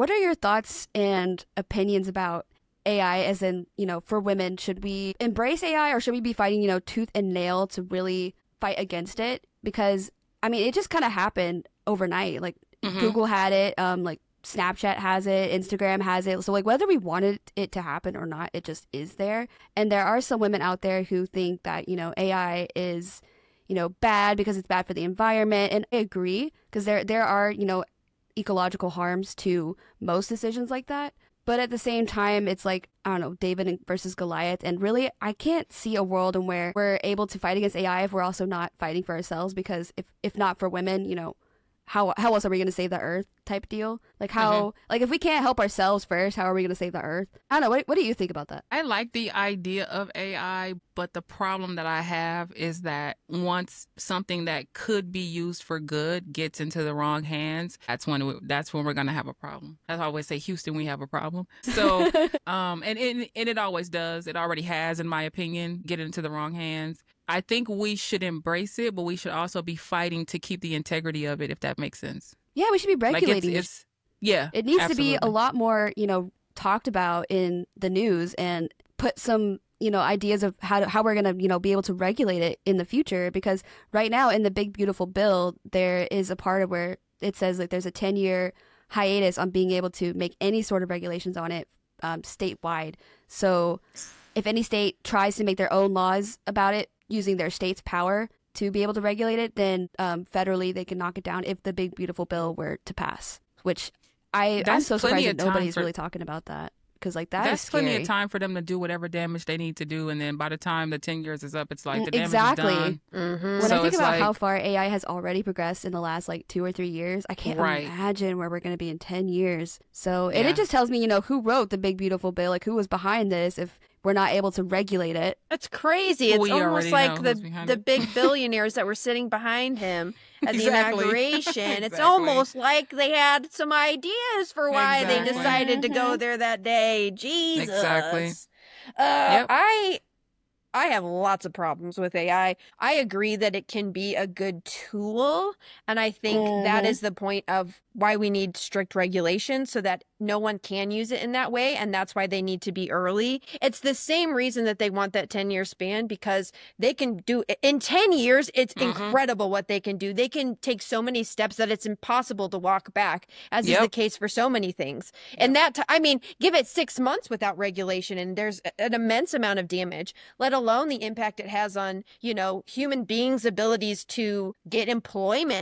What are your thoughts and opinions about AI, as in, for women? Should we embrace AI, or should we be fighting, tooth and nail to really fight against it? Because, I mean, it just kind of happened overnight. Like, Google had it, like, Snapchat has it, Instagram has it. So, like, whether we wanted it to happen or not, it just is there. And there are some women out there who think that, AI is, bad because it's bad for the environment. And I agree, because there are, ecological harms to most decisions like that. But at the same time, it's like, I don't know, David versus Goliath. And really, I can't see a world in where we're able to fight against AI if we're also not fighting for ourselves. Because if not for women, how else are we going to save the earth type deal? Like, like, if we can't help ourselves first, how are we going to save the earth? I don't know. What do you think about that? I like the idea of AI, but the problem that I have is that once something that could be used for good gets into the wrong hands, that's when we're going to have a problem. I always say, Houston, we have a problem. So, and it always does. It already has, in my opinion, get into the wrong hands. I think we should embrace it, but we should also be fighting to keep the integrity of it, if that makes sense. Yeah, we should be regulating it. Yeah, it needs absolutely. to be a lot more, talked about in the news, and put some, ideas of how we're going to, be able to regulate it in the future. Because right now in the big, beautiful bill, there is a part of where it says, like, there's a 10-year hiatus on being able to make any sort of regulations on it statewide. So if any state tries to make their own laws about it, using their state's power to be able to regulate it, then federally they can knock it down if the big, beautiful bill were to pass. Which I'm so surprised that nobody's really talking about that. Because, like, that's scary. Plenty of time for them to do whatever damage they need to do. And then by the time the 10 years is up, it's like the damage is done. When I think about how far AI has already progressed in the last, like, 2 or 3 years, I can't imagine where we're going to be in 10 years. So, and it just tells me, who wrote the big, beautiful bill, like, who was behind this, if we're not able to regulate it. That's crazy. It's almost like the big billionaires that were sitting behind him at the inauguration. It's almost like they had some ideas for why they decided to go there that day. Jesus. Exactly. I have lots of problems with AI. I agree that it can be a good tool. And I think that is the point of why we need strict regulation, so that no one can use it in that way. And that's why they need to be early. It's the same reason that they want that 10-year span, because they can do in 10 years. It's incredible what they can do. They can take so many steps that it's impossible to walk back, as is the case for so many things. And give it 6 months without regulation, and there's an immense amount of damage, let alone the impact it has on, human beings' abilities to get employment.